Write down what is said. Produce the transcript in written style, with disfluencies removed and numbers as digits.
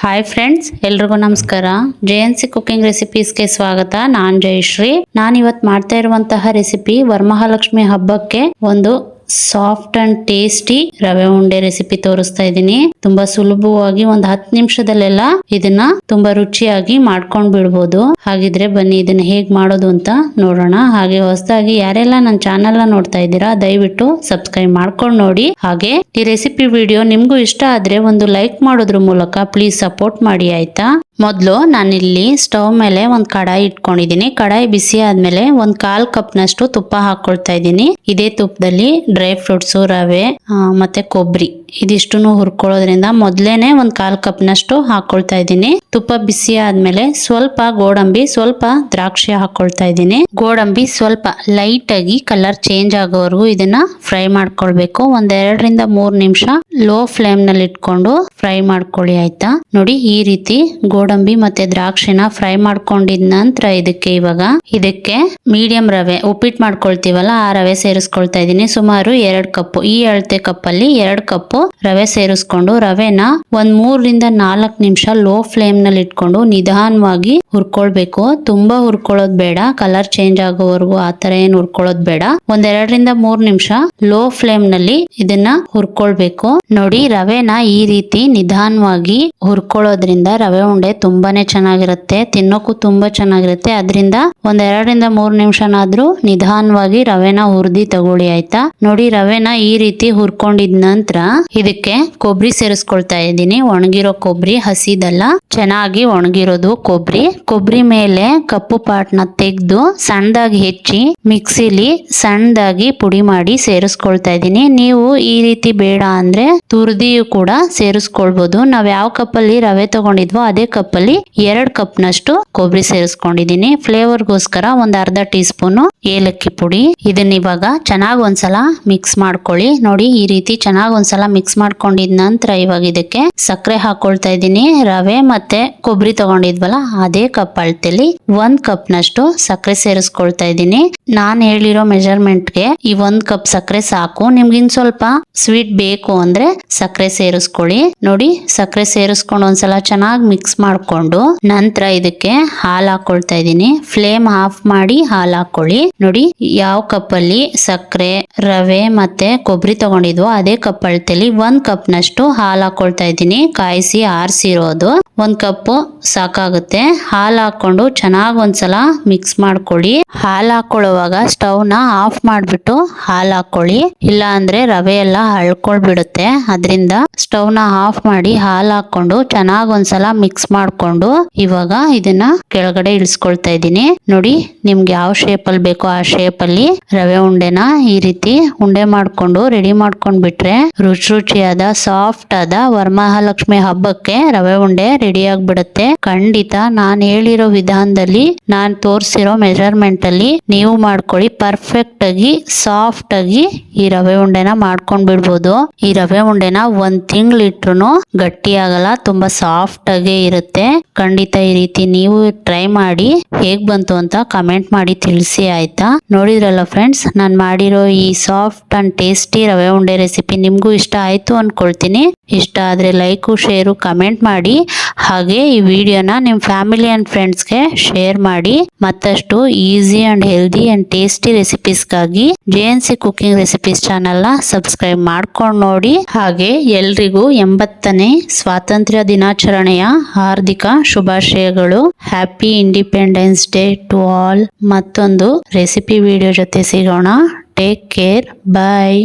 Hi friends, ಎಲ್ರಿಗೂ ನಮಸ್ಕಾರ. JNC cooking ರೆಸಿಪೀಸ್ಗೆ ಸ್ವಾಗತ. ನಾನ್ ಜಯಶ್ರೀ. ನಾನು ಇವತ್ತು ಮಾಡ್ತಾ ಇರುವಂತಹ ರೆಸಿಪಿ ವರಮಹಾಲಕ್ಷ್ಮಿ ಹಬ್ಬಕ್ಕೆ ಒಂದು ಸಾಫ್ಟ್ ಅಂಡ್ ಟೇಸ್ಟಿ ರವೆ ಉಂಡೆ ರೆಸಿಪಿ ತೋರಿಸ್ತಾ ಇದ್ದೀನಿ. ತುಂಬಾ ಸುಲಭವಾಗಿ ಒಂದು 10 ನಿಮಿಷದಲ್ಲೆಲ್ಲ ಇದನ್ನ ತುಂಬಾ ರುಚಿಯಾಗಿ ಮಾಡ್ಕೊಂಡ್ ಬಿಡ್ಬೋದು. ಹಾಗಿದ್ರೆ ಬನ್ನಿ ಇದನ್ನ ಹೇಗ್ ಮಾಡೋದು ಅಂತ ನೋಡೋಣ. ಹಾಗೆ ಹೊಸದಾಗಿ ಯಾರೆಲ್ಲ ನನ್ನ ಚಾನೆಲ್ ನ ನೋಡ್ತಾ ಇದ್ದೀರಾ ದಯವಿಟ್ಟು ಸಬ್ಸ್ಕ್ರೈಬ್ ಮಾಡ್ಕೊಂಡು ನೋಡಿ. ಹಾಗೆ ಈ ರೆಸಿಪಿ ವಿಡಿಯೋ ನಿಮ್ಗೂ ಇಷ್ಟ ಆದ್ರೆ ಒಂದು ಲೈಕ್ ಮಾಡೋದ್ರ ಮೂಲಕ ಪ್ಲೀಸ್ ಸಪೋರ್ಟ್ ಮಾಡಿ, ಆಯ್ತಾ? ಮೊದಲು ನಾನಿಲ್ಲಿ ಸ್ಟವ್ ಮೇಲೆ ಒಂದು ಕಡಾಯಿ ಇಟ್ಕೊಂಡಿದ್ದೀನಿ. ಕಡಾಯಿ ಬಿಸಿ ಆದ್ಮೇಲೆ ಒಂದು 1/4 ಕಪ್ ನಷ್ಟು ತುಪ್ಪ ಹಾಕೊಳ್ತಾ ಇದ್ದೀನಿ. ಇದೇ ತುಪ್ಪದಲ್ಲಿ ಡ್ರೈ ಫ್ರೂಟ್ಸ್, ರವೆ ಮತ್ತೆ ಕೊಬ್ಬರಿ ಇದಿಷ್ಟನ್ನು ಹುರ್ಕೊಳ್ಳೋದ್ರಿಂದ ಮೊದ್ಲೇನೆ ಒಂದು 1/4 ಕಪ್ ನಷ್ಟು ಹಾಕೊಳ್ತಾ ಇದ್ದೀನಿ. ತುಪ್ಪ ಬಿಸಿ ಆದ್ಮೇಲೆ ಸ್ವಲ್ಪ ಗೋಡಂಬಿ, ಸ್ವಲ್ಪ ದ್ರಾಕ್ಷಿ ಹಾಕೊಳ್ತಾ ಇದ್ದೀನಿ. ಗೋಡಂಬಿ ಸ್ವಲ್ಪ ಲೈಟ್ ಆಗಿ ಕಲರ್ ಚೇಂಜ್ ಆಗೋವರೆಗೂ ಇದನ್ನ ಫ್ರೈ ಮಾಡ್ಕೊಳ್ಬೇಕು. 1-2 ರಿಂದ 3 ನಿಮಿಷ ಲೋ ಫ್ಲೇಮ್ ನಲ್ಲಿ ಇಟ್ಕೊಂಡು ಫ್ರೈ ಮಾಡ್ಕೊಳ್ಳಿ, ಆಯ್ತಾ? ನೋಡಿ, ಈ ರೀತಿ ಗೋಡಂಬಿ ಮತ್ತೆ ದ್ರಾಕ್ಷಿನ ಫ್ರೈ ಮಾಡ್ಕೊಂಡಿದ ನಂತರ ಇದಕ್ಕೆ ಮೀಡಿಯಂ ರವೆ ಉಪ್ಪಿಟ್ಟು ಮಾಡ್ಕೊಳ್ತೀವಲ್ಲ ಆ ರವೆ ಸೇರಿಸ್ಕೊಳ್ತಾ ಇದ್ದೀನಿ. ಸುಮಾರು 2 ಕಪ್. ಈ ಅಳತೆ ಕಪ್ ಅಲ್ಲಿ 2 ಕಪ್ ರವೆ ಸೇರಿಸ್ಕೊಂಡು ರವೆನ 3 ರಿಂದ 4 ನಿಮಿಷ ಲೋ ಫ್ಲೇಮ್ ನಲ್ಲಿ ಇಟ್ಕೊಂಡು ನಿಧಾನವಾಗಿ ಹುರ್ಕೊಳ್ಬೇಕು. ತುಂಬಾ ಹುರ್ಕೊಳ್ಳೋದು ಬೇಡ, ಕಲರ್ ಚೇಂಜ್ ಆಗೋವರೆಗೂ ಆತರ ಏನ್ ಹುರ್ಕೊಳ್ಳೋದು ಬೇಡ. 1-2 ರಿಂದ 3 ನಿಮಿಷ ಲೋ ಫ್ಲೇಮ್ ನಲ್ಲಿ ಇದನ್ನ ಹುರ್ಕೊಳ್ಬೇಕು. ನೋಡಿ, ರವೆನ ಈ ರೀತಿ ನಿಧಾನವಾಗಿ ಹುರ್ಕೊಳ್ಳೋದ್ರಿಂದ ರವೆ ಉಂಡೆ ತುಂಬಾನೇ ಚೆನ್ನಾಗಿರುತ್ತೆ, ತಿನ್ನೋಕು ತುಂಬಾ ಚೆನ್ನಾಗಿರುತ್ತೆ. ಅದರಿಂದ 1-2 ರಿಂದ 3 ನಿಮಿಷನಾದ್ರೂ ನಿಧಾನವಾಗಿ ರವೆನ ಹುರಿದಿ ತಗೊಳ್ಳಿ, ಆಯ್ತಾ? ನೋಡಿ, ರವೆನ ಈ ರೀತಿ ಹುರ್ಕೊಂಡಿದ ನಂತರ ಇದಕ್ಕೆ ಕೊಬ್ಬರಿ ಸೇರಿಸ್ಕೊಳ್ತಾ ಇದ್ದೀನಿ. ಒಣಗಿರೋ ಕೊಬ್ಬರಿ, ಹಸಿದಲ್ಲ, ಚೆನ್ನಾಗಿ ಒಣಗಿರೋದು ಕೊಬ್ಬರಿ ಮೇಲೆ ಕಪ್ಪು ಪಾಟ್ನ ತೆಗೆದು ಸಣ್ಣದಾಗಿ ಹೆಚ್ಚಿ ಮಿಕ್ಸಿಲಿ ಸಣ್ಣದಾಗಿ ಪುಡಿ ಮಾಡಿ ಸೇರಿಸ್ಕೊಳ್ತಾ ಇದ್ದೀನಿ. ನೀವು ಈ ರೀತಿ ಬೇಡ ಅಂದ್ರೆ ತುರ್ದಿಯು ಕೂಡ ಸೇರಿಸ್ಕೊಳ್ಬಹುದು. ನಾವ್ ಯಾವ ಕಪ್ಪಲ್ಲಿ ರವೆ ತಗೊಂಡಿದ್ವೋ ಅದೇ ಕಪ್ಪಲ್ಲಿ 2 ಕಪ್ ನಷ್ಟು ಕೊಬ್ಬರಿ ಸೇರಿಸ್ಕೊಂಡಿದ್ದೀನಿ. ಫ್ಲೇವರ್ಗೋಸ್ಕರ ಒಂದು ಅರ್ಧ ಟೀ ಸ್ಪೂನ್ ಏಲಕ್ಕಿ ಪುಡಿ. ಇದನ್ನ ಇವಾಗ ಚೆನ್ನಾಗಿ ಒಂದ್ಸಲ ಮಿಕ್ಸ್ ಮಾಡ್ಕೊಳ್ಳಿ. ನೋಡಿ, ಈ ರೀತಿ ಚೆನ್ನಾಗಿ ಒಂದ್ಸಲ ಮಿಕ್ಸ್ ಮಾಡ್ಕೊಂಡಿದ ನಂತರ ಇವಾಗ ಇದಕ್ಕೆ ಸಕ್ಕರೆ ಹಾಕೊಳ್ತಾ ಇದ್ದೀನಿ. ರವೆ ಮತ್ತೆ ಕೊಬ್ಬರಿ ತಗೊಂಡಿದ್ವಲ್ಲ ಅದೇ ಕಪ್ ಅಳತೆಲಿ 1 ಕಪ್ ನಷ್ಟು ಸಕ್ಕರೆ ಸೇರಿಸ್ಕೊಳ್ತಾ ಇದ್ದೀನಿ. ನಾನ್ ಹೇಳಿರೋ ಮೆಜರ್ಮೆಂಟ್ಗೆ ಈ 1 ಕಪ್ ಸಕ್ಕರೆ ಸಾಕು. ನಿಮ್ಗೆ ಇನ್ ಸ್ವಲ್ಪ ಸ್ವೀಟ್ ಬೇಕು ಅಂದ್ರೆ ಸಕ್ಕರೆ ಸೇರಿಸ್ಕೊಳ್ಳಿ. ನೋಡಿ, ಸಕ್ಕರೆ ಸೇರಿಸ್ಕೊಂಡು ಒಂದ್ಸಲ ಚೆನ್ನಾಗಿ ಮಿಕ್ಸ್ ಮಾಡ್ಕೊಂಡು ನಂತರ ಇದಕ್ಕೆ ಹಾಲು ಹಾಕೊಳ್ತಾ ಇದ್ದೀನಿ. ಫ್ಲೇಮ್ ಆಫ್ ಮಾಡಿ ಹಾಲು ಹಾಕೊಳ್ಳಿ. ನೋಡಿ, ಯಾವ ಕಪ್ ಅಲ್ಲಿ ಸಕ್ಕರೆ, ರವೆ ಮತ್ತೆ ಕೊಬ್ಬರಿ ತಗೊಂಡಿದ್ವು ಅದೇ ಕಪ್ ಅಳತೆಲಿ 1 ಕಪ್ ನಷ್ಟು ಹಾಲು ಹಾಕೊಳ್ತಾ ಇದ್ದೀನಿ. ಕಾಯಿಸಿ ಆರಿಸಿರೋದು 1 ಕಪ್ ಸಾಕಾಗುತ್ತೆ. ಹಾಲು ಹಾಕೊಂಡು ಚೆನ್ನಾಗಿ ಒಂದ್ಸಲ ಮಿಕ್ಸ್ ಮಾಡ್ಕೊಳ್ಳಿ. ಹಾಲು ಹಾಕೊಳ್ಳುವಾಗ ಸ್ಟವ್ ನ ಆಫ್ ಮಾಡ್ಬಿಟ್ಟು ಹಾಲು ಹಾಕೊಳ್ಳಿ, ಇಲ್ಲ ಅಂದ್ರೆ ರವೆ ಎಲ್ಲ ಹಳ್ಕೊಳ್ಬಿಡುತ್ತೆ. ಅದರಿಂದ ಸ್ಟವ್ ನ ಆಫ್ ಮಾಡಿ ಹಾಲು ಹಾಕೊಂಡು ಚೆನ್ನಾಗಿ ಒಂದ್ಸಲ ಮಿಕ್ಸ್ ಮಾಡ್ಕೊಂಡು ಇವಾಗ ಇದನ್ನ ಕೆಳಗಡೆ ಇಳಿಸ್ಕೊಳ್ತಾ ಇದ್ದೀನಿ. ನೋಡಿ, ನಿಮ್ಗೆ ಯಾವ ಶೇಪ್ ಅಲ್ಲಿ ಬೇಕೋ ಆ ಶೇಪ್ ಅಲ್ಲಿ ರವೆ ಉಂಡೆನ ಈ ರೀತಿ ಉಂಡೆ ಮಾಡ್ಕೊಂಡು ರೆಡಿ ಮಾಡ್ಕೊಂಡ್ ಬಿಟ್ರೆ ರುಚಿಯಾದ ಸಾಫ್ಟ್ ಆದ ವರಮಹಾಲಕ್ಷ್ಮಿ ಹಬ್ಬಕ್ಕೆ ರವೆ ಉಂಡೆ ರೆಡಿ ಆಗ್ಬಿಡುತ್ತೆ. ಖಂಡಿತ ನಾನ್ ಹೇಳಿರೋ ವಿಧಾನದಲ್ಲಿ, ನಾನ್ ತೋರಿಸಿರೋ ಮೆಜರ್ಮೆಂಟ್ ಅಲ್ಲಿ ನೀವು ಮಾಡ್ಕೊಳ್ಳಿ. ಪರ್ಫೆಕ್ಟ್ ಆಗಿ ಸಾಫ್ಟ್ ಆಗಿ ಈ ರವೆ ಉಂಡೆನ ಮಾಡ್ಕೊಂಡ್ ಬಿಡ್ಬೋದು. ಈ ರವೆ ಉಂಡೆನ 1 ತಿಂಗಳು ಇಟ್ರು ಗಟ್ಟಿ ಆಗಲ್ಲ, ತುಂಬಾ ಸಾಫ್ಟ್ ಆಗೇ ಇರುತ್ತೆ. ಖಂಡಿತ ಈ ರೀತಿ ನೀವು ಟ್ರೈ ಮಾಡಿ ಹೇಗ್ ಬಂತು ಅಂತ ಕಮೆಂಟ್ ಮಾಡಿ ತಿಳಿಸಿ, ಆಯ್ತಾ? ನೋಡಿದ್ರಲ್ಲ ಫ್ರೆಂಡ್ಸ್, ನಾನ್ ಮಾಡಿರೋ ಈ ಸಾಫ್ಟ್ ಅಂಡ್ ಟೇಸ್ಟಿ ರವೆ ಉಂಡೆ ರೆಸಿಪಿ ನಿಮ್ಗೂ ಇಷ್ಟ ಆಯ್ತು ಅನ್ಕೊಳ್ತೀನಿ. ಇಷ್ಟ ಆದ್ರೆ ಲೈಕು, ಶೇರು, ಕಮೆಂಟ್ ಮಾಡಿ. ಹಾಗೆ ಈ ವಿಡಿಯೋನ ನಿಮ್ ಫ್ಯಾಮಿಲಿ ಅಂಡ್ ಫ್ರೆಂಡ್ಸ್ಗೆ ಶೇರ್ ಮಾಡಿ. ಮತ್ತಷ್ಟು easy and healthy and tasty ರೆಸಿಪೀಸ್ಗಾಗಿ JNC ಕುಕಿಂಗ್ ರೆಸಿಪೀಸ್ ಚಾನೆಲ್ ನ ಸಬ್ಸ್ಕ್ರೈಬ್ ಮಾಡ್ಕೊಂಡು ನೋಡಿ. ಹಾಗೆ ಎಲ್ರಿಗೂ 80ನೇ ಸ್ವಾತಂತ್ರ್ಯ ದಿನಾಚರಣೆಯ ಹಾರ್ದಿಕ ಶುಭಾಶಯಗಳು. Happy independence day to all. ಮತ್ತೊಂದು ರೆಸಿಪಿ ವಿಡಿಯೋ ಜೊತೆ ಸಿಗೋಣ. ಟೇಕ್ ಕೇರ್, ಬಾಯ್.